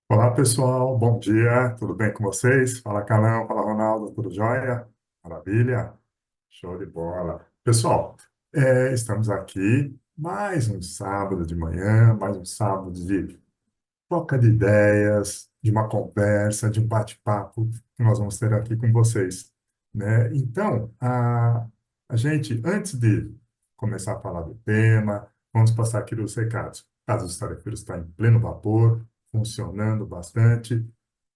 Olá, pessoal. Bom dia. Tudo bem com vocês? Fala, Calão. Fala, Ronaldo. Tudo jóia? Maravilha. Show de bola. Pessoal, estamos aqui mais um sábado de manhã, mais um sábado de troca de ideias, de uma conversa, de um bate-papo que nós vamos ter aqui com vocês, né? Então, a gente, antes de começar a falar do tema, vamos passar aqui os recados. A Casa dos Tarefeiros está em pleno vapor, funcionando bastante.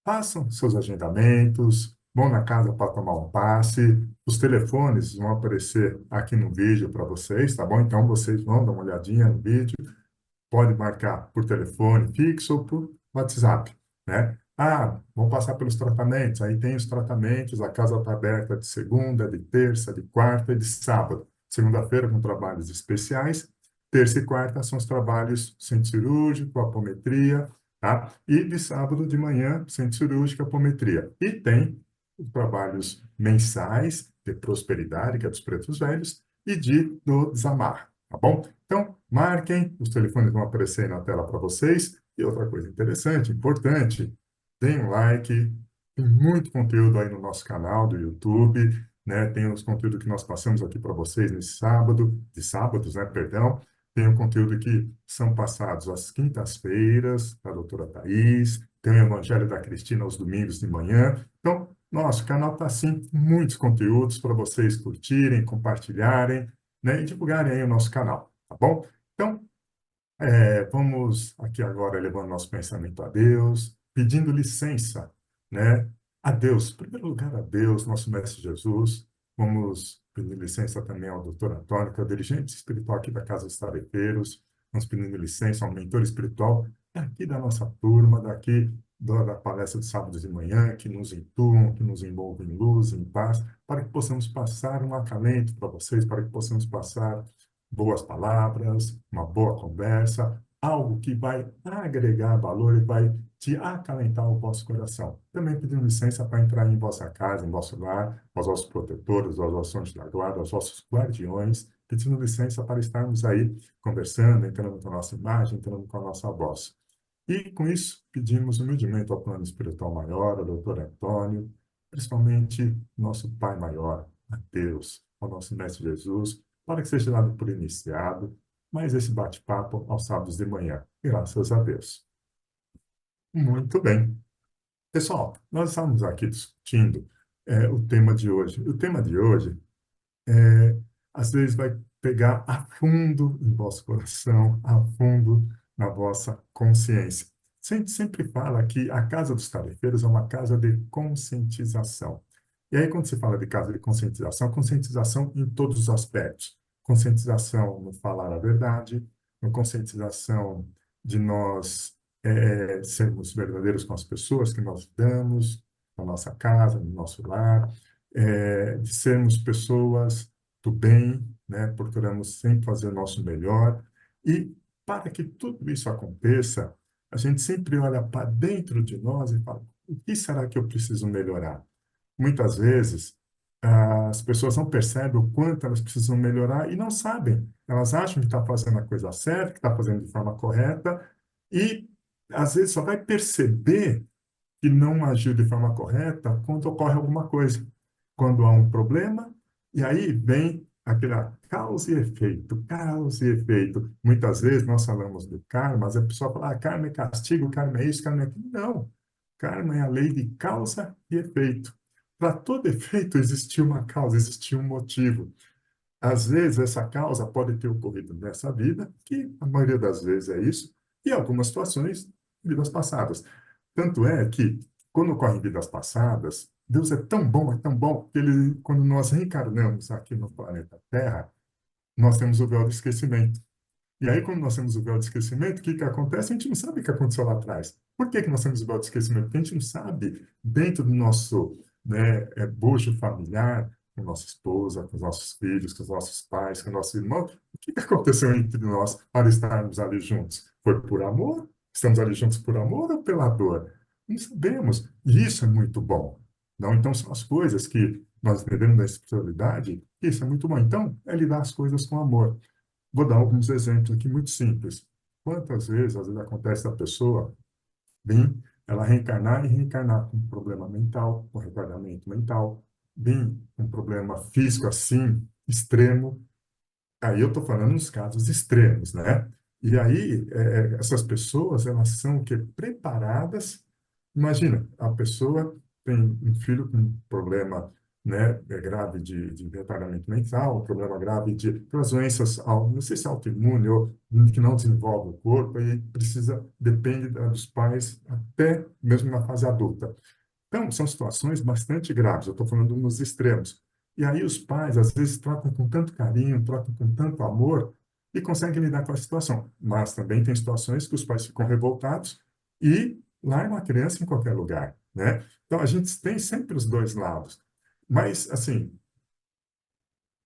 Façam seus agendamentos, vão na casa para tomar um passe. Os telefones vão aparecer aqui no vídeo para vocês, tá bom? Então, vocês vão dar uma olhadinha no vídeo. Pode marcar por telefone fixo ou por WhatsApp, né? Ah, vamos passar pelos tratamentos. Aí tem os tratamentos, a casa está aberta de segunda, de terça, de quarta e de sábado. Segunda-feira com trabalhos especiais. Terça e quarta são os trabalhos centro cirúrgico, apometria, tá? E de sábado de manhã, centro cirúrgico, apometria. E tem os trabalhos mensais de prosperidade, que é dos pretos velhos, e do desamarro, tá bom? Então, marquem, os telefones vão aparecer aí na tela para vocês. E outra coisa interessante, importante, deem um like. Tem muito conteúdo aí no nosso canal do YouTube, né? Tem os conteúdos que nós passamos aqui para vocês nesse sábado, de sábados, né? Perdão. Tem o conteúdo que são passados às quintas-feiras, da doutora Thais. Tem o Evangelho da Cristina aos domingos de manhã. Então, nosso canal está, assim, com muitos conteúdos para vocês curtirem, compartilharem, né? E divulgarem aí o nosso canal. Tá bom? Então, vamos aqui agora levando nosso pensamento a Deus, pedindo licença, né? A Deus, em primeiro lugar a Deus, nosso Mestre Jesus. Vamos pedir licença também ao doutor Antônio, que é o dirigente espiritual aqui da Casa dos Tarefeiros. Vamos pedindo licença ao mentor espiritual aqui da nossa turma, daqui da palestra de sábado de manhã, que nos intuam, que nos envolvem em luz, em paz, para que possamos passar um acalento para vocês, para que possamos passar boas palavras, uma boa conversa, algo que vai agregar valor e vai te acalentar o vosso coração. Também pedindo licença para entrar em vossa casa, em vosso lar, aos vossos protetores, aos vossos anjos da guarda, aos vossos guardiões, pedindo licença para estarmos aí conversando, entrando com a nossa imagem, entrando com a nossa voz. E com isso, pedimos humildemente ao plano espiritual maior, ao doutor Antônio, principalmente nosso Pai maior, a Deus, ao nosso Mestre Jesus, para que seja dado por iniciado mais esse bate-papo aos sábados de manhã. Graças a Deus. Muito bem. Pessoal, nós estamos aqui discutindo o tema de hoje. O tema de hoje, é, às vezes, vai pegar a fundo em vosso coração, a fundo na vossa consciência. A gente sempre fala que a Casa dos Tarefeiros é uma casa de conscientização. E aí, quando se fala de casa de conscientização em todos os aspectos. Conscientização no falar a verdade, no conscientização de nós sermos verdadeiros com as pessoas que nós lidamos, na nossa casa, no nosso lar, de sermos pessoas do bem, né? Procuramos sempre fazer o nosso melhor. E para que tudo isso aconteça, a gente sempre olha para dentro de nós e fala: o que será que eu preciso melhorar? Muitas vezes, as pessoas não percebem o quanto elas precisam melhorar e não sabem. Elas acham que está fazendo a coisa certa, que está fazendo de forma correta, e às vezes só vai perceber que não agiu de forma correta quando ocorre alguma coisa, quando há um problema, e aí vem aquela causa e efeito, causa e efeito. Muitas vezes nós falamos do karma, mas a pessoa fala: karma é castigo, karma é isso, karma é aquilo. Não, karma é a lei de causa e efeito. Para todo efeito existia uma causa, existia um motivo. Às vezes essa causa pode ter ocorrido nessa vida, que a maioria das vezes é isso, e algumas situações, vidas passadas. Tanto é que, quando ocorrem vidas passadas, Deus é tão bom, que ele, quando nós reencarnamos aqui no planeta Terra, nós temos o véu do esquecimento. E aí, quando nós temos o véu de esquecimento, o que que acontece? A gente não sabe o que aconteceu lá atrás. Por que que nós temos o véu de esquecimento? Porque a gente não sabe, dentro do nosso, né, bucho familiar, com nossa esposa, com os nossos filhos, com os nossos pais, com os nossos irmãos, o que que aconteceu entre nós para estarmos ali juntos? Foi por amor? Estamos ali juntos por amor ou pela dor? Não sabemos. E isso é muito bom. Não? Então, são as coisas que nós devemos da espiritualidade. Isso é muito bom. Então, é lidar as coisas com amor. Vou dar alguns exemplos aqui muito simples. Quantas vezes, às vezes acontece da pessoa vir, ela reencarnar e reencarnar com um problema mental, com retardamento mental, bem, um problema físico assim, extremo. Aí eu estou falando nos casos extremos, né? E aí, essas pessoas, elas são o quê? Preparadas. Imagina, a pessoa tem um filho com um problema, né, grave de retardamento mental, um problema grave de aquelas doenças, não sei se é autoimune ou que não desenvolve o corpo e precisa, depende dos pais até mesmo na fase adulta. Então, são situações bastante graves, eu estou falando nos extremos. E aí os pais, às vezes, tratam com tanto carinho, tratam com tanto amor e conseguem lidar com a situação. Mas também tem situações que os pais ficam revoltados e largam a criança em qualquer lugar, né? Então, a gente tem sempre os dois lados. Mas, assim,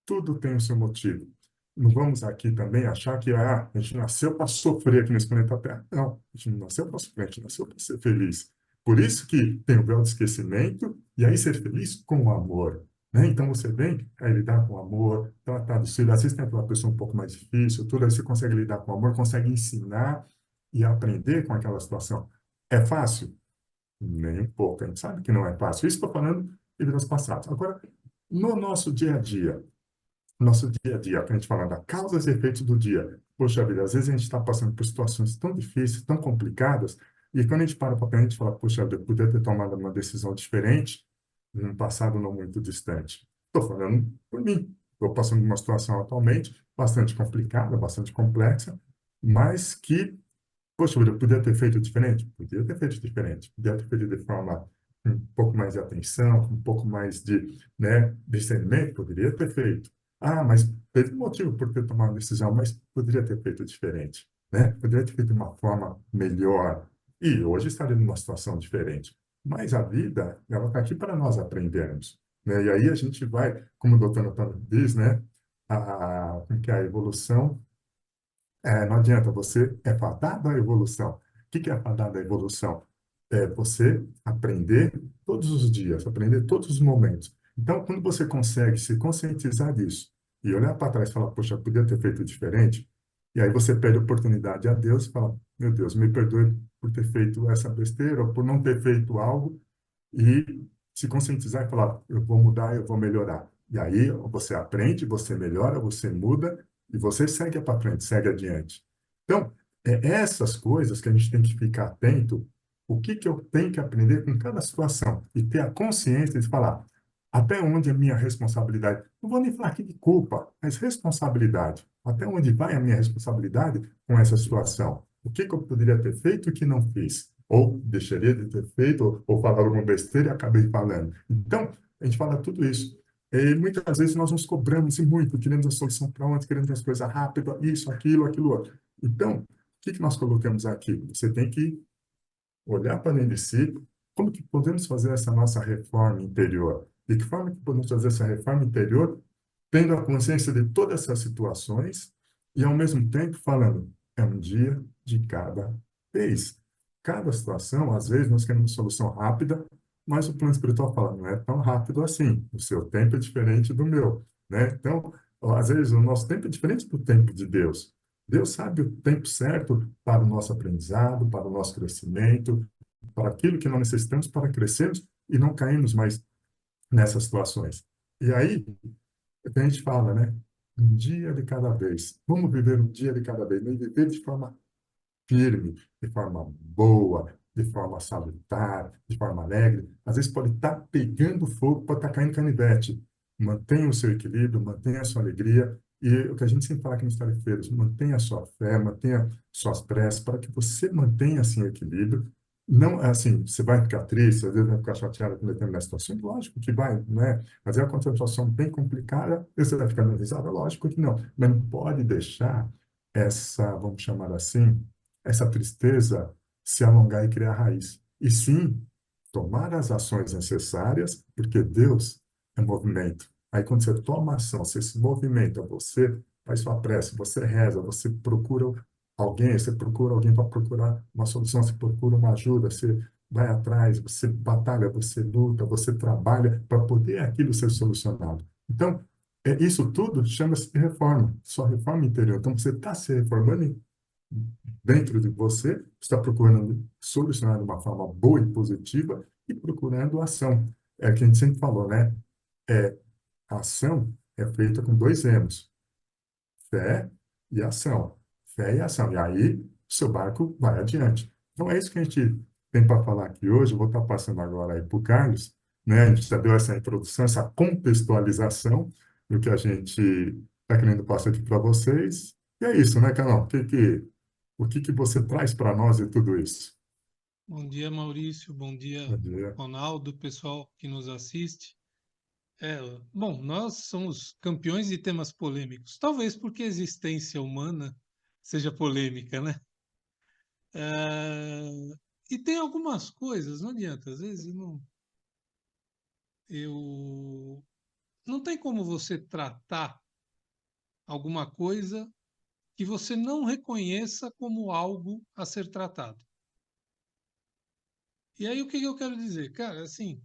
tudo tem o seu motivo. Não vamos aqui também achar que a gente nasceu para sofrer aqui nesse planeta Terra. Não, a gente não nasceu para sofrer, a gente nasceu para ser feliz. Por isso que tem o véu de esquecimento, e aí ser feliz com o amor. Né? Então você vem a lidar com o amor, tratar dos filhos. Às vezes tem aquela pessoa um pouco mais difícil, tudo aí você consegue lidar com o amor, consegue ensinar e aprender com aquela situação. É fácil? Nem um pouco. A gente sabe que não é fácil. Isso estou falando de vidas passadas. Agora, no nosso dia a dia, nosso dia a dia, para a gente falar da causas e efeitos do dia. Poxa vida, às vezes a gente está passando por situações tão difíceis, tão complicadas, e quando a gente para para a gente fala, poxa vida, eu podia ter tomado uma decisão diferente num passado não muito distante. Estou falando por mim. Estou passando por uma situação atualmente bastante complicada, bastante complexa, mas que poxa, eu podia ter feito diferente? Podia ter feito diferente. Podia ter feito de forma um pouco mais de atenção, um pouco mais de, né, discernimento? Poderia ter feito. Ah, mas teve um motivo por ter tomado a decisão, mas poderia ter feito diferente, né? Poderia ter feito de uma forma melhor. E hoje estaria numa situação diferente. Mas a vida, ela está aqui para nós aprendermos, né? E aí a gente vai, como o doutor Antônio diz, né? Que a evolução não adianta, você é fadado à evolução. O que que é fadado à evolução? É você aprender todos os dias, aprender todos os momentos. Então, quando você consegue se conscientizar disso e olhar para trás e falar, poxa, podia ter feito diferente, e aí você pede oportunidade a Deus e fala, meu Deus, me perdoe por ter feito essa besteira ou por não ter feito algo e se conscientizar e falar, eu vou mudar, eu vou melhorar. E aí você aprende, você melhora, você muda e você segue para frente, segue adiante. Então, é essas coisas que a gente tem que ficar atento, o que que eu tenho que aprender com cada situação e ter a consciência de falar até onde é minha responsabilidade. Não vou nem falar aqui de culpa, mas responsabilidade. Até onde vai a minha responsabilidade com essa situação? O que que eu poderia ter feito e que não fiz? Ou deixaria de ter feito, ou falar alguma besteira e acabei falando. Então, a gente fala tudo isso. E muitas vezes nós nos cobramos e muito, queremos a solução para onde, queremos as coisas rápidas, isso, aquilo outro. Então, o que que nós colocamos aqui? Você tem que olhar para dentro de si, como que podemos fazer essa nossa reforma interior? De que forma que podemos fazer essa reforma interior, tendo a consciência de todas essas situações e, ao mesmo tempo, falando, é um dia de cada vez. Cada situação, às vezes, nós queremos solução rápida, mas o plano espiritual fala, não é tão rápido assim. O seu tempo é diferente do meu, né? Então, às vezes, o nosso tempo é diferente do tempo de Deus. Deus sabe o tempo certo para o nosso aprendizado, para o nosso crescimento, para aquilo que nós necessitamos para crescermos e não cairmos mais nessas situações. E aí, a gente fala, né? Um dia de cada vez. Vamos viver um dia de cada vez, mas viver de forma firme, de forma boa, de forma salutar, de forma alegre. Às vezes pode estar pegando fogo, pode estar caindo canivete. Mantenha o seu equilíbrio, mantenha a sua alegria. E o que a gente sempre fala aqui nos tarefeiros, mantenha a sua fé, mantenha suas preces, para que você mantenha assim o equilíbrio. Não, assim, você vai ficar triste, às vezes vai ficar chateado com determinada situação, lógico que vai, né? Mas é uma situação bem complicada, você vai ficar dando risada, lógico que não. Mas não pode deixar essa, vamos chamar assim, essa tristeza se alongar e criar raiz. E sim, tomar as ações necessárias, porque Deus é movimento. Aí quando você toma ação, você se movimenta, você faz sua prece, você reza, você procura alguém, você procura alguém para procurar uma solução, você procura uma ajuda, você vai atrás, você batalha, você luta, você trabalha para poder aquilo ser solucionado. Então, isso tudo chama-se reforma, sua reforma interior. Então, você está se reformando dentro de você, está procurando solucionar de uma forma boa e positiva e procurando ação. É o que a gente sempre falou, né? É, a ação é feita com dois M's, fé e ação. Fé e ação. E aí, o seu barco vai adiante. Então, é isso que a gente tem para falar aqui hoje. Eu vou estar passando agora aí para o Carlos, né? A gente já deu essa introdução, essa contextualização do que a gente está querendo passar aqui para vocês. E é isso, né, Carol? O que que você traz para nós de tudo isso? Bom dia, Maurício. Bom Bom dia, dia. Ronaldo, pessoal que nos assiste. É, bom, nós somos campeões de temas polêmicos, talvez porque a existência humana seja polêmica, né? É, e tem algumas coisas, não adianta, às vezes eu não tem como você tratar alguma coisa que você não reconheça como algo a ser tratado. E aí o que eu quero dizer? Cara, assim,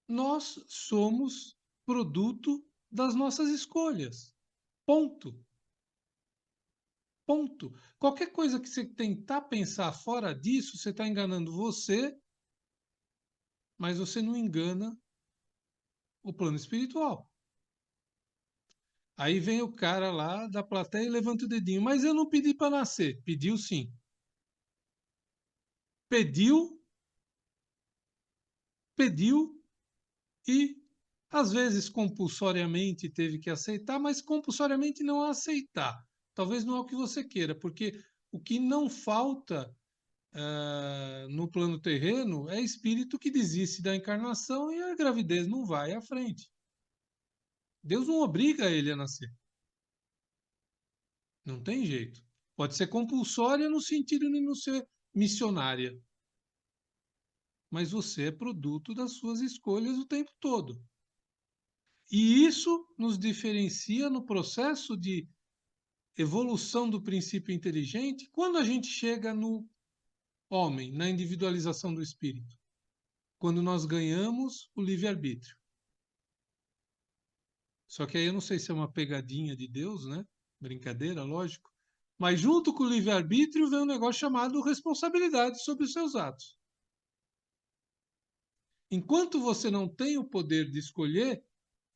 nós somos produto das nossas escolhas. Ponto. Ponto. Qualquer coisa que você tentar pensar fora disso, você está enganando você, mas você não engana o plano espiritual. Aí vem o cara lá da plateia e levanta o dedinho. Mas eu não pedi para nascer. Pediu sim. Pediu, pediu e às vezes compulsoriamente teve que aceitar, mas compulsoriamente não aceitar. Talvez não é o que você queira, porque o que não falta no plano terreno é espírito que desiste da encarnação e a gravidez não vai à frente. Deus não obriga ele a nascer. Não tem jeito. Pode ser compulsória no sentido de não ser missionária, mas você é produto das suas escolhas o tempo todo. E isso nos diferencia no processo de evolução do princípio inteligente quando a gente chega no homem, na individualização do espírito, quando nós ganhamos o livre-arbítrio. Só que aí eu não sei se é uma pegadinha de Deus, né? Brincadeira, lógico. Mas junto com o livre-arbítrio vem um negócio chamado responsabilidade sobre os seus atos. Enquanto você não tem o poder de escolher,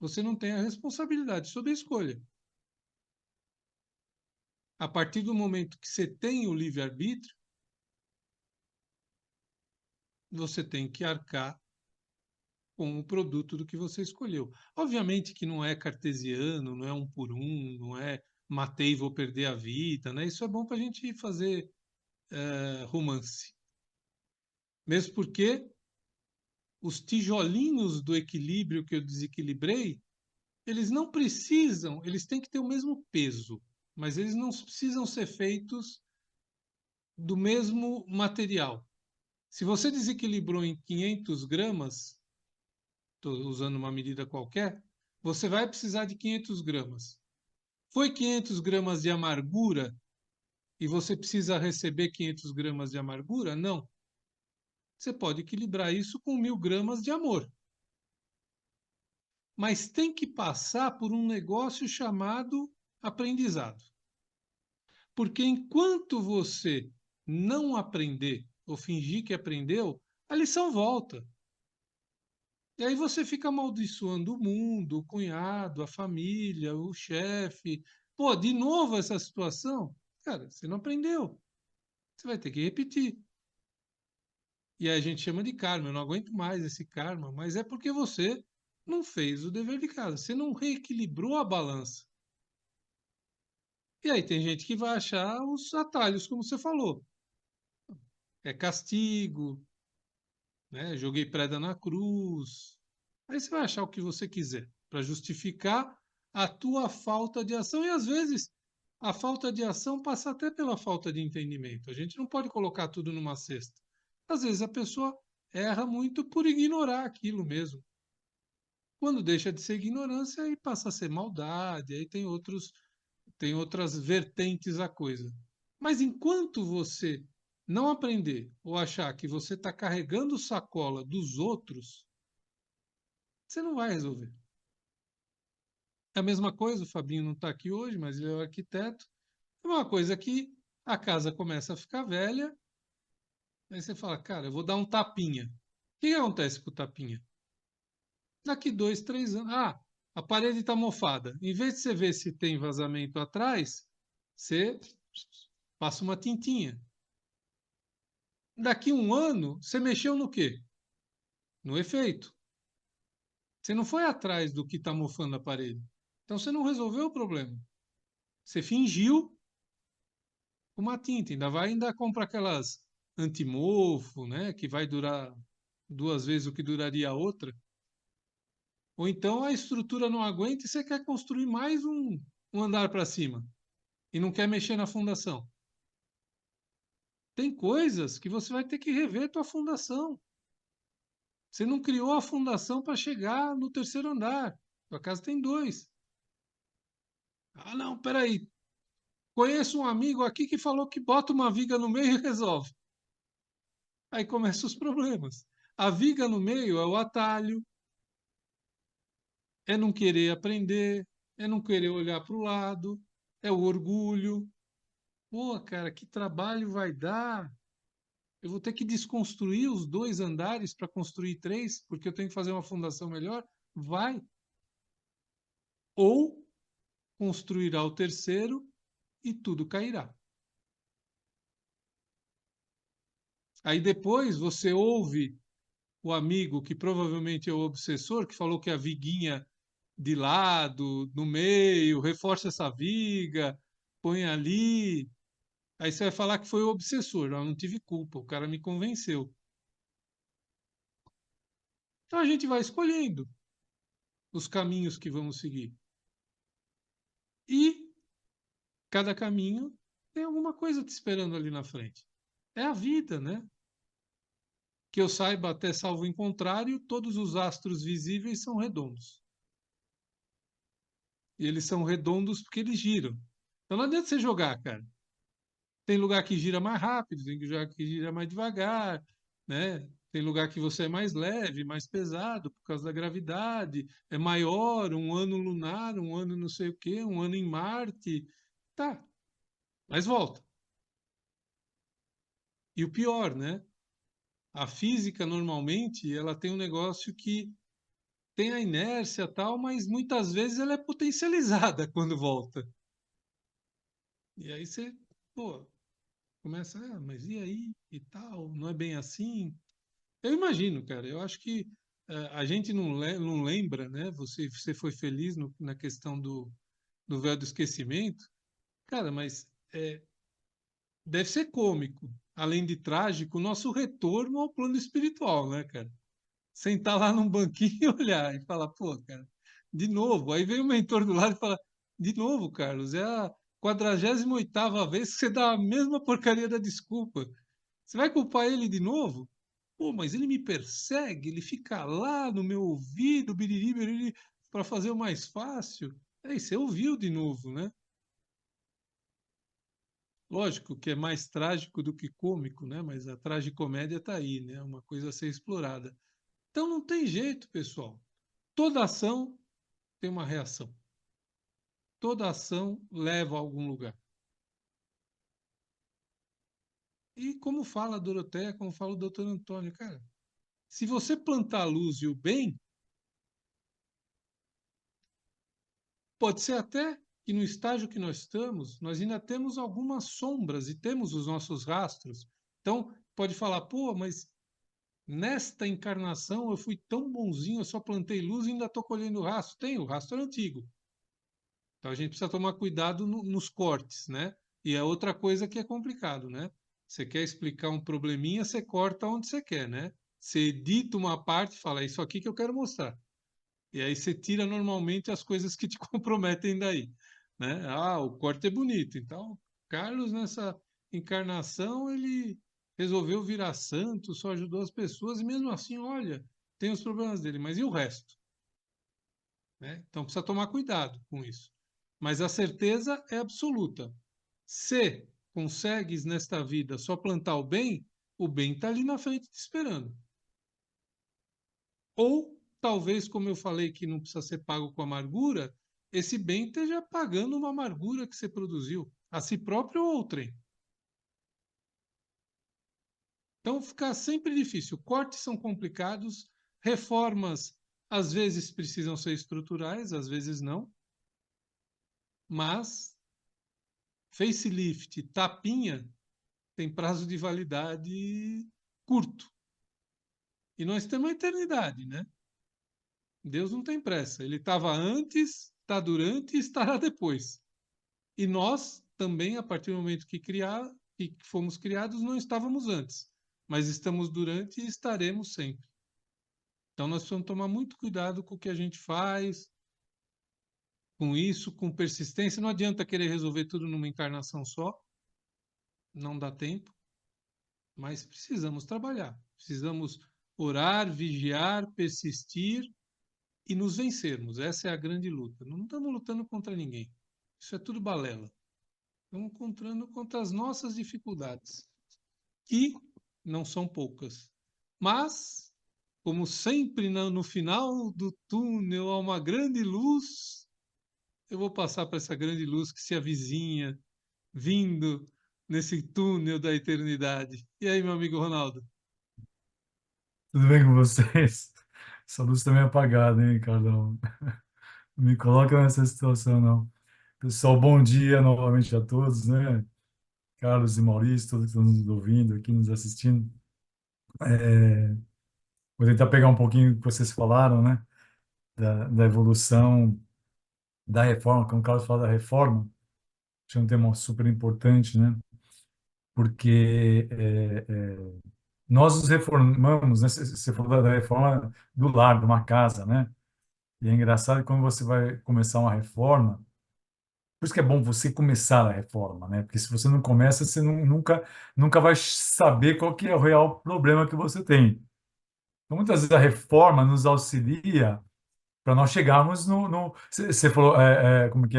você não tem a responsabilidade sobre a escolha. A partir do momento que você tem o livre-arbítrio, você tem que arcar com o produto do que você escolheu. Obviamente que não é cartesiano, não é um por um, não é matei e vou perder a vida, né? Isso é bom para a gente fazer romance. Mesmo porque os tijolinhos do equilíbrio que eu desequilibrei, eles não precisam, eles têm que ter o mesmo peso, mas eles não precisam ser feitos do mesmo material. Se você desequilibrou em 500 gramas, estou usando uma medida qualquer, você vai precisar de 500 gramas. Foi 500 gramas de amargura e você precisa receber 500 gramas de amargura? Não. Você pode equilibrar isso com 1.000 gramas de amor. Mas tem que passar por um negócio chamado aprendizado. Porque enquanto você não aprender ou fingir que aprendeu, a lição volta. E aí você fica amaldiçoando o mundo, o cunhado, a família, o chefe. Pô, de novo essa situação? Cara, você não aprendeu. Você vai ter que repetir. E aí a gente chama de karma. Eu não aguento mais esse karma, mas é porque você não fez o dever de casa. Você não reequilibrou a balança. E aí tem gente que vai achar os atalhos, como você falou. É castigo, né? Joguei pedra na cruz. Aí você vai achar o que você quiser para justificar a tua falta de ação. E às vezes a falta de ação passa até pela falta de entendimento. A gente não pode colocar tudo numa cesta. Às vezes a pessoa erra muito por ignorar aquilo mesmo. Quando deixa de ser ignorância, aí passa a ser maldade, aí tem outras vertentes à coisa. Mas enquanto você não aprender ou achar que você está carregando sacola dos outros, você não vai resolver. É a mesma coisa, o Fabinho não está aqui hoje, mas ele é o arquiteto. É uma coisa que A casa começa a ficar velha, aí você fala, cara, eu vou dar um tapinha. O que que acontece com o tapinha? Daqui 2, 3 anos. Ah, a parede está mofada. Em vez de você ver se tem vazamento atrás, você passa uma tintinha. Daqui 1 ano, você mexeu no quê? No efeito. Você não foi atrás do que está mofando a parede. Então você não resolveu o problema. Você fingiu uma tinta. Ainda compra aquelas antimofo, né? Que vai durar 2 vezes o que duraria a outra. Ou então a estrutura não aguenta e você quer construir mais um andar para cima e não quer mexer na fundação. Tem coisas que você vai ter que rever tua fundação. Você não criou a fundação para chegar no terceiro andar. Tua casa tem dois. Ah, não, peraí. Conheço um amigo aqui que falou que bota uma viga no meio e resolve. Aí começam os problemas. A viga no meio é o atalho, é não querer aprender, é não querer olhar para o lado, é o orgulho. Pô, cara, que trabalho vai dar? Eu vou ter que desconstruir os 2 andares para construir 3, porque eu tenho que fazer uma fundação melhor? Vai. Ou construirá o terceiro e tudo cairá. Aí depois você ouve o amigo, que provavelmente é o obsessor, que falou que a viguinha de lado, no meio, reforça essa viga, põe ali. Aí você vai falar que foi o obsessor. Eu não tive culpa, o cara me convenceu. Então a gente vai escolhendo os caminhos que vamos seguir. E cada caminho tem alguma coisa te esperando ali na frente. É a vida, né? Que eu saiba, até salvo em contrário, todos os astros visíveis são redondos. E eles são redondos porque eles giram. Então não adianta você jogar, cara. Tem lugar que gira mais rápido, tem lugar que gira mais devagar, né? Tem lugar que você é mais leve, mais pesado por causa da gravidade, é maior, um ano lunar, um ano não sei o quê, um ano em Marte. Tá, mas volta. E o pior, né? A física normalmente ela tem um negócio que tem a inércia e tal, mas muitas vezes ela é potencializada quando volta. E aí você, pô, começa, ah, mas e aí e tal? Não é bem assim? Eu imagino, cara. Eu acho que a gente não lembra, né? Você foi feliz na questão do véu do esquecimento, cara, mas deve ser cômico, além de trágico, o nosso retorno ao plano espiritual, né, cara? Sentar lá num banquinho e olhar e falar, pô, cara, de novo. Aí vem o mentor do lado e fala, de novo, Carlos, é a 48ª vez que você dá a mesma porcaria da desculpa. Você vai culpar ele de novo? Pô, mas ele me persegue, ele fica lá no meu ouvido, biriri, biriri, para fazer o mais fácil. Aí você ouviu de novo, né? Lógico que é mais trágico do que cômico, né? Mas a tragicomédia está aí, né? Uma coisa a ser explorada. Então não tem jeito, pessoal. Toda ação tem uma reação. Toda ação leva a algum lugar. E como fala a Doroteia, como fala o doutor Antônio, cara, se você plantar a luz e o bem, pode ser até que no estágio que nós estamos, nós ainda temos algumas sombras e temos os nossos rastros. Então, pode falar, pô, mas nesta encarnação eu fui tão bonzinho, eu só plantei luz e ainda estou colhendo rastro. Tem, o rastro é antigo. Então a gente precisa tomar cuidado nos cortes, né? E é outra coisa que é complicado, né? Você quer explicar um probleminha, você corta onde você quer, né? Você edita uma parte e fala, é isso aqui que eu quero mostrar. E aí você tira normalmente as coisas que te comprometem daí, né? Ah, o corte é bonito. Então, Carlos, nessa encarnação, ele resolveu virar santo, só ajudou as pessoas, e mesmo assim, olha, tem os problemas dele, mas e o resto? Né? Então precisa tomar cuidado com isso. Mas a certeza é absoluta. Se consegues nesta vida só plantar o bem está ali na frente te esperando. Ou talvez, como eu falei que não precisa ser pago com amargura, esse bem esteja pagando uma amargura que você produziu, a si próprio ou outrem. Então fica sempre difícil. Cortes são complicados, reformas às vezes precisam ser estruturais, às vezes não, mas facelift, tapinha, tem prazo de validade curto. E nós temos a eternidade, né? Deus não tem pressa. Ele estava antes, está durante e estará depois. E nós também, a partir do momento que fomos criados, não estávamos antes, mas estamos durante e estaremos sempre. Então nós precisamos tomar muito cuidado com o que a gente faz, com isso, com persistência. Não adianta querer resolver tudo numa encarnação só, não dá tempo, mas precisamos trabalhar. Precisamos orar, vigiar, persistir e nos vencermos. Essa é a grande luta. Não estamos lutando contra ninguém. Isso é tudo balela. Estamos encontrando contra as nossas dificuldades, que não são poucas. Mas, como sempre, no final do túnel há uma grande luz, eu vou passar para essa grande luz que se avizinha, vindo nesse túnel da eternidade. E aí, meu amigo Ronaldo? Tudo bem com vocês? Essa luz também é apagada, hein, Carlão? Não me coloca nessa situação, não. Pessoal, bom dia novamente a todos, né? Carlos e Maurício, todos que estão nos ouvindo aqui, nos assistindo. Vou tentar pegar um pouquinho do que vocês falaram, né? Da evolução da reforma. Quando o Carlos fala da reforma, acho que é um tema super importante, né? Porque nós nos reformamos, né? Você falou da reforma do lar, de uma casa, né? E é engraçado que quando você vai começar uma reforma, por isso que é bom você começar a reforma, né? Porque se você não começa, você nunca vai saber qual que é o real problema que você tem. Então, muitas vezes a reforma nos auxilia para nós chegarmos no você falou, como que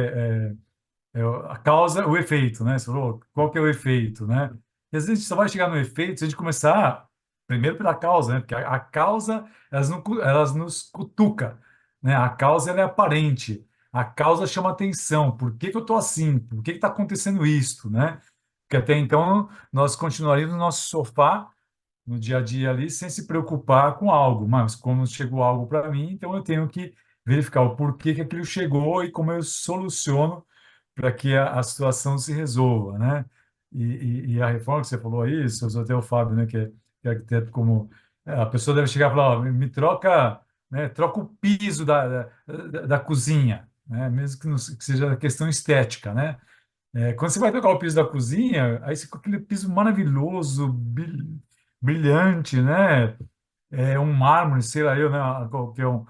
a causa, o efeito, né? Você falou, qual que é o efeito, né? E às vezes a gente só vai chegar no efeito se a gente começar primeiro pela causa, né? Porque a causa, elas nos cutuca, né? A causa, ela é aparente. A causa chama atenção. Por que que eu estou assim? Por que está acontecendo isto, né? Porque até então nós continuaríamos no nosso sofá, no dia a dia ali, sem se preocupar com algo. Mas como chegou algo para mim, então eu tenho que verificar o porquê que aquilo chegou e como eu soluciono para que a situação se resolva, né? E a reforma que você falou aí, você usou até o Fábio, né, que é arquiteto, como a pessoa deve chegar e falar, ó, me troca, né, troca o piso da cozinha, né, mesmo que, não, que seja questão estética, né? Quando você vai trocar o piso da cozinha, aí você com aquele piso maravilhoso, brilhante, né? Um mármore, sei lá eu, né? Qual que é o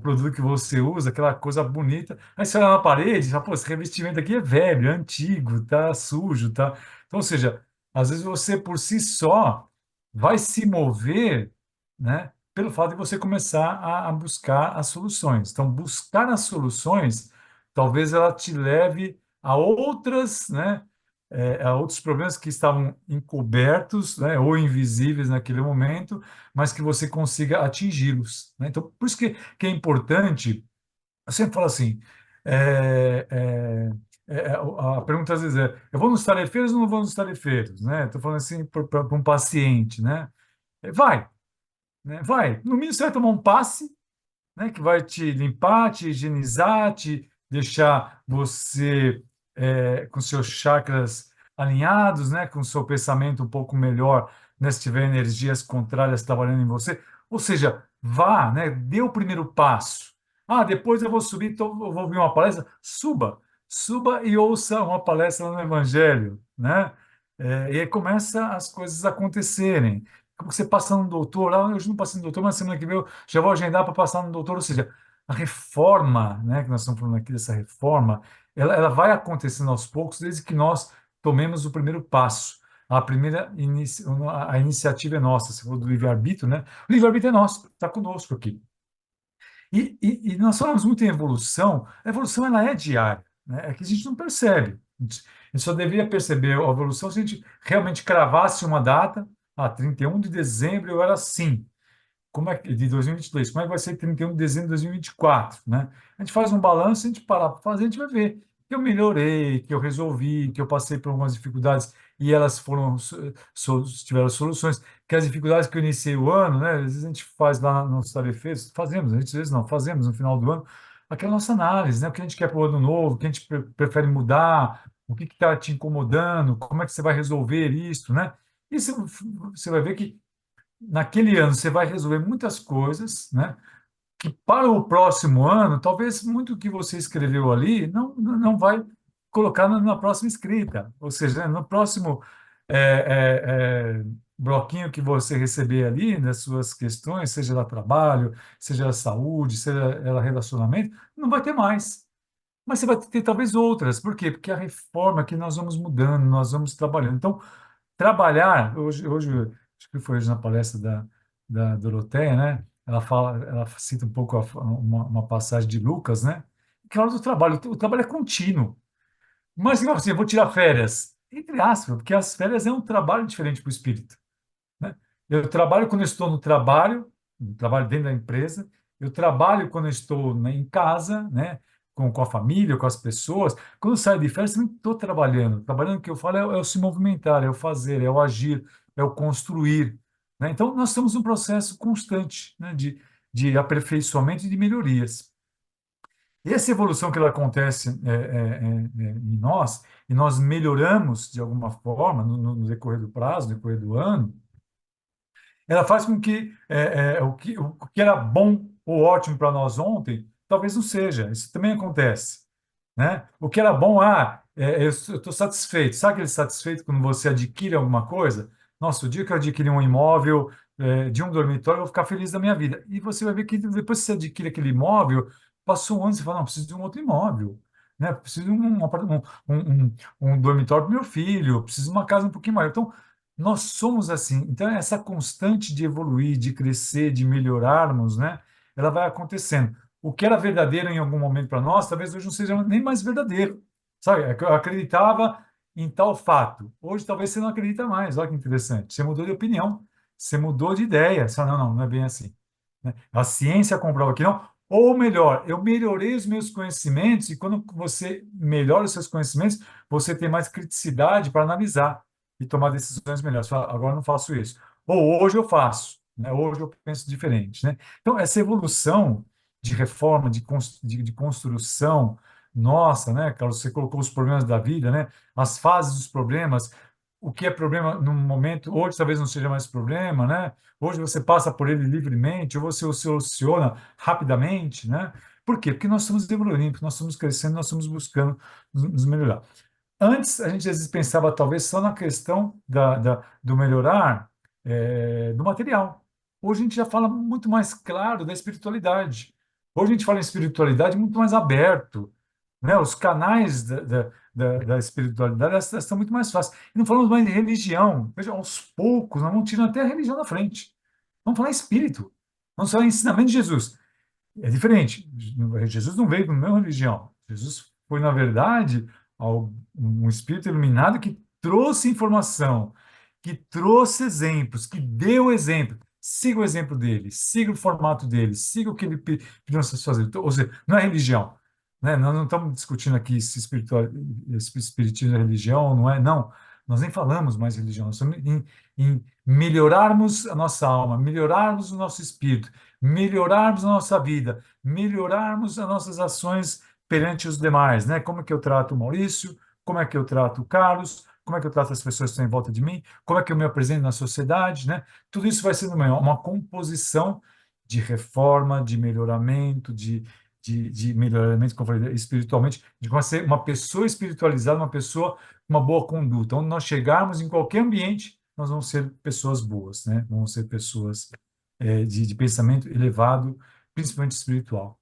produto que você usa, aquela coisa bonita. Aí você olha na parede e fala, pô, esse revestimento aqui é velho, é antigo, tá sujo, tá. Então, ou seja, às vezes você por si só vai se mover, né? Pelo fato de você começar a buscar as soluções. Então, buscar as soluções, talvez ela te leve a outras, né? A outros problemas que estavam encobertos, né, ou invisíveis naquele momento, mas que você consiga atingi-los, né? Então, por isso que é importante, eu sempre falo assim, é, é, a pergunta às vezes é, eu vou nos tarefeiros ou não vou nos tarefeiros, né? Estou falando assim para um paciente, né? Vai, né? Vai. No mínimo você vai tomar um passe, né, que vai te limpar, te higienizar, te deixar você com seus chakras alinhados, né, com seu pensamento um pouco melhor, né, se tiver energias contrárias trabalhando em você. Ou seja, vá, né, dê o primeiro passo. Ah, depois eu vou subir, então eu vou ouvir uma palestra. Suba e ouça uma palestra no Evangelho, né? E aí começa as coisas a acontecerem. Como que você passa no doutor, hoje não passei no doutor, mas semana que vem eu já vou agendar para passar no doutor, ou seja, a reforma, né, que nós estamos falando aqui dessa reforma, ela vai acontecendo aos poucos, desde que nós tomemos o primeiro passo. A iniciativa é nossa. Você falou do livre-arbítrio, né? O livre-arbítrio é nosso, está conosco aqui. E nós falamos muito em evolução. A evolução ela é diária, né? É que a gente não percebe. A gente só deveria perceber a evolução se a gente realmente cravasse uma data, 31 de dezembro eu era assim. Como é que, de 2022, como é que vai ser 31 de dezembro de 2024, né? A gente faz um balanço, a gente para para fazer, a gente vai ver que eu melhorei, que eu resolvi, que eu passei por algumas dificuldades e elas foram tiveram soluções, que as dificuldades que eu iniciei o ano, né? Às vezes a gente faz lá nos tarefeiros, fazemos, a gente às vezes não, fazemos no final do ano, aquela nossa análise, né? O que a gente quer para o ano novo, o que a gente prefere mudar, o que está te incomodando, como é que você vai resolver isso, né? E você vai ver que naquele ano você vai resolver muitas coisas, né? Que para o próximo ano, talvez muito que você escreveu ali não vai colocar na próxima escrita. Ou seja, né, no próximo bloquinho que você receber ali, das suas questões, seja lá trabalho, seja ela saúde, seja ela relacionamento, não vai ter mais. Mas você vai ter talvez outras. Por quê? Porque a reforma que nós vamos mudando, nós vamos trabalhando. Então, trabalhar, hoje acho que foi hoje na palestra da Doroteia, né? Ela fala, ela cita um pouco uma passagem de Lucas, né? Que fala do trabalho. O trabalho é contínuo. Mas, assim, eu vou tirar férias. Entre aspas, porque as férias é um trabalho diferente para o espírito, né? Eu trabalho quando eu estou no trabalho dentro da empresa, eu trabalho quando eu estou em casa, né, com a família, com as pessoas. Quando eu saio de férias, eu também estou trabalhando. Trabalhando, o que eu falo, é o se movimentar, é o fazer, é o agir, é o construir, né? Então, nós estamos num processo constante, né, de aperfeiçoamento e de melhorias. E essa evolução que ela acontece em nós, e nós melhoramos de alguma forma no decorrer do prazo, no decorrer do ano, ela faz com que o que era bom ou ótimo para nós ontem, talvez não seja. Isso também acontece, né? O que era bom, eu estou satisfeito. Sabe aquele satisfeito quando você adquire alguma coisa? Nossa, o dia que eu adquiri um imóvel de um dormitório, eu vou ficar feliz da minha vida. E você vai ver que depois que você adquire aquele imóvel, passou um ano, você fala, não, preciso de um outro imóvel. Né? Preciso de um dormitório para o meu filho, preciso de uma casa um pouquinho maior. Então, nós somos assim. Então, essa constante de evoluir, de crescer, de melhorarmos, né? Ela vai acontecendo. O que era verdadeiro em algum momento para nós, talvez hoje não seja nem mais verdadeiro. Sabe? É que eu acreditava em tal fato. Hoje talvez você não acredita mais. Olha que interessante. Você mudou de opinião, você mudou de ideia. Você fala, não é bem assim. Né? A ciência comprova que não. Ou melhor, eu melhorei os meus conhecimentos e quando você melhora os seus conhecimentos, você tem mais criticidade para analisar e tomar decisões melhores. Você fala, agora eu não faço isso. Ou hoje eu faço, né? Hoje eu penso diferente, né? Então, essa evolução de reforma, de construção, nossa, né, Carlos, você colocou os problemas da vida, né? As fases dos problemas, o que é problema num momento, hoje talvez não seja mais problema, né? Hoje você passa por ele livremente, ou você o soluciona rapidamente, né? Por quê? Porque nós estamos evoluindo, nós estamos crescendo, nós estamos buscando nos melhorar. Antes, a gente às vezes pensava talvez só na questão do melhorar do material. Hoje a gente já fala muito mais claro da espiritualidade. Hoje a gente fala em espiritualidade muito mais aberto, né? Os canais da espiritualidade estão muito mais fáceis. E não falamos mais de religião. Veja, aos poucos, nós vamos tirando até a religião da frente. Vamos falar em espírito. Vamos falar em ensinamento de Jesus. É diferente. Jesus não veio com nenhuma religião. Jesus foi, na verdade, um espírito iluminado que trouxe informação, que trouxe exemplos, que deu exemplo. Siga o exemplo dele, siga o formato dele, siga o que ele pediu para vocês fazerem. Então, ou seja, não é religião. Né? Nós não estamos discutindo aqui se espiritismo é religião, não é? Não. Nós nem falamos mais religião. Nós estamos em melhorarmos a nossa alma, melhorarmos o nosso espírito, melhorarmos a nossa vida, melhorarmos as nossas ações perante os demais, né? Como é que eu trato o Maurício? Como é que eu trato o Carlos? Como é que eu trato as pessoas que estão em volta de mim? Como é que eu me apresento na sociedade, né? Tudo isso vai sendo uma composição de reforma, de melhoramento, de melhoramento, como eu falei, espiritualmente, de como ser uma pessoa espiritualizada, uma pessoa com uma boa conduta. Onde nós chegarmos em qualquer ambiente, nós vamos ser pessoas boas, né? Vamos ser pessoas de pensamento elevado, principalmente espiritual.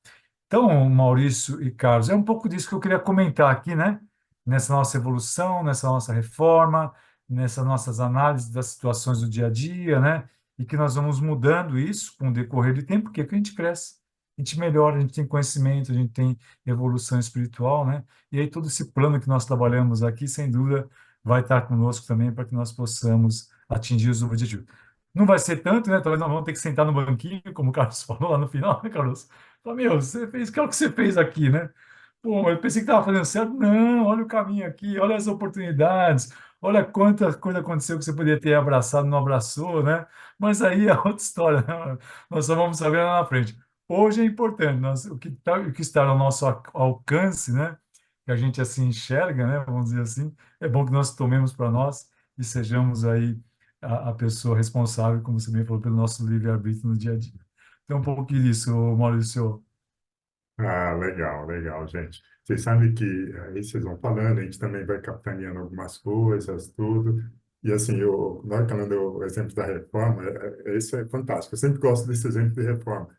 Então, Maurício e Carlos, é um pouco disso que eu queria comentar aqui, né? Nessa nossa evolução, nessa nossa reforma, nessas nossas análises das situações do dia a dia, né? E que nós vamos mudando isso com o decorrer do tempo, porque a gente cresce, a gente melhora, a gente tem conhecimento, a gente tem evolução espiritual, né? E aí todo esse plano que nós trabalhamos aqui, sem dúvida, vai estar conosco também para que nós possamos atingir os objetivos. Não vai ser tanto, né? Talvez nós vamos ter que sentar no banquinho, como o Carlos falou lá no final, né, Carlos? Fala, meu, você fez, que é o que você fez aqui, né? Pô, eu pensei que estava fazendo certo. Não, olha o caminho aqui, olha as oportunidades, olha quanta coisa aconteceu que você poderia ter abraçado, não abraçou, né? Mas aí é outra história, né? Nós só vamos saber lá na frente. Hoje é importante, o que está ao nosso alcance, né? Que a gente assim enxerga, né? Vamos dizer assim, é bom que nós tomemos para nós e sejamos aí a pessoa responsável, como você bem falou, pelo nosso livre-arbítrio no dia a dia. Então, um pouquinho disso, Maurício. Ah, legal, legal, gente. Vocês sabem que aí vocês vão falando, a gente também vai capitaneando algumas coisas, tudo. E assim, na hora que eu deu o exemplo da reforma, isso é fantástico. Eu sempre gosto desse exemplo de reforma.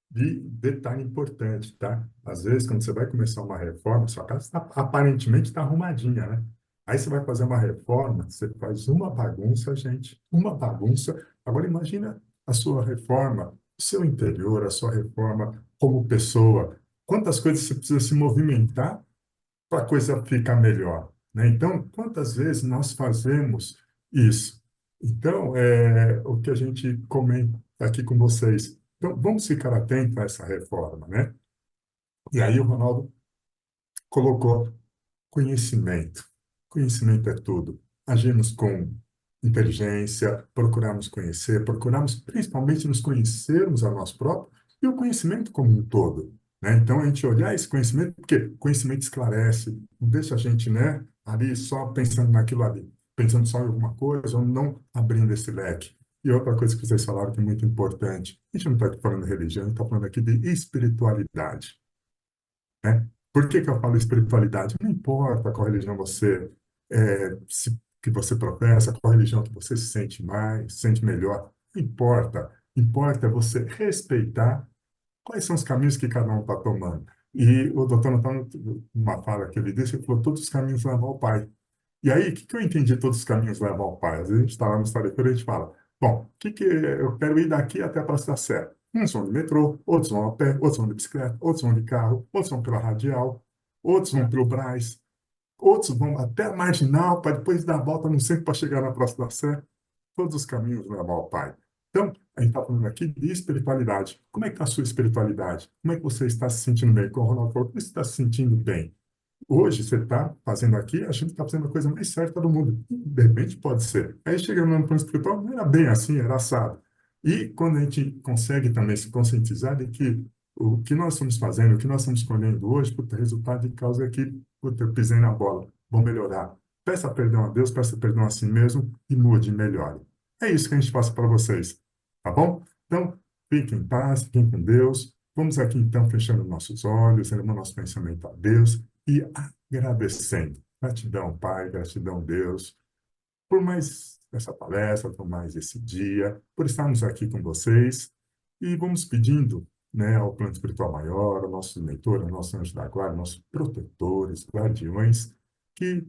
De detalhe importante, tá? Às vezes, quando você vai começar uma reforma, sua casa aparentemente está arrumadinha, né? Aí você vai fazer uma reforma, você faz uma bagunça, gente, uma bagunça. Agora imagina a sua reforma, o seu interior, a sua reforma como pessoa. Quantas coisas você precisa se movimentar para a coisa ficar melhor, né? Então, quantas vezes nós fazemos isso? Então, o que a gente comenta aqui com vocês. Então, vamos ficar atentos a essa reforma, né? E aí o Ronaldo colocou conhecimento. Conhecimento é tudo. Agimos com inteligência, procuramos conhecer, procuramos principalmente nos conhecermos a nós próprios e o conhecimento como um todo, né? Então, a gente olhar esse conhecimento, porque conhecimento esclarece, não deixa a gente, né, ali só pensando naquilo ali, pensando só em alguma coisa ou não abrindo esse leque. E outra coisa que vocês falaram que é muito importante, a gente não está aqui falando de religião, a gente está falando aqui de espiritualidade, né? Por que que eu falo espiritualidade? Não importa qual religião que você professa, qual religião que você se sente mais, se sente melhor. Não importa. Importa você respeitar quais são os caminhos que cada um está tomando. E o doutor Antônio, uma fala que ele disse, ele falou, todos os caminhos levam ao Pai. E aí, o que que eu entendi todos os caminhos levam ao Pai? Às vezes a gente está lá no Estado e a gente fala, bom, o que que eu quero ir daqui até a Praça da Sé? Uns vão de metrô, outros vão a pé, outros vão de bicicleta, outros vão de carro, outros vão pela radial, outros vão pelo Brás, outros vão até a Marginal para depois dar a volta no centro para chegar na Praça da Sé. Todos os caminhos levam ao Pai. Então, a gente está falando aqui de espiritualidade. Como é que está a sua espiritualidade? Como é que você está se sentindo bem? Como o Ronaldo falou, como você está se sentindo bem? Hoje você está fazendo aqui, achando que está fazendo a coisa mais certa do mundo. De repente pode ser. Aí chega no plano espiritual, não era bem assim, era assado. E quando a gente consegue também se conscientizar de que o que nós estamos fazendo, o que nós estamos escolhendo hoje, puta, resultado de causa é que puta, eu pisei na bola, vou melhorar. Peça perdão a Deus, peça perdão a si mesmo e mude, melhore. É isso que a gente passa para vocês, tá bom? Então, fiquem em paz, fiquem com Deus. Vamos aqui então fechando nossos olhos, elevando nosso pensamento a Deus e agradecendo. Gratidão, Pai, gratidão, Deus, por mais essa palestra, por mais esse dia, por estarmos aqui com vocês. E vamos pedindo, né, ao plano espiritual maior, ao nosso mentor, ao nosso anjo da guarda, nossos protetores, guardiões, que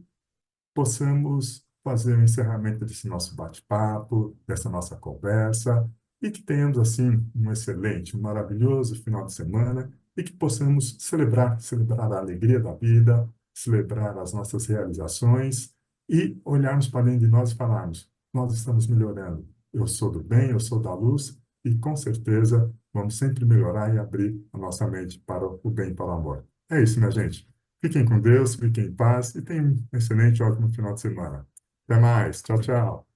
possamos fazer o encerramento desse nosso bate-papo, dessa nossa conversa, e que tenhamos, assim, um excelente, um maravilhoso final de semana e que possamos celebrar a alegria da vida, celebrar as nossas realizações e olharmos para dentro de nós e falarmos: nós estamos melhorando. Eu sou do bem, eu sou da luz e, com certeza, vamos sempre melhorar e abrir a nossa mente para o bem e para o amor. É isso, minha gente. Fiquem com Deus, fiquem em paz e tenham um excelente, ótimo final de semana. Até mais. Tchau, tchau.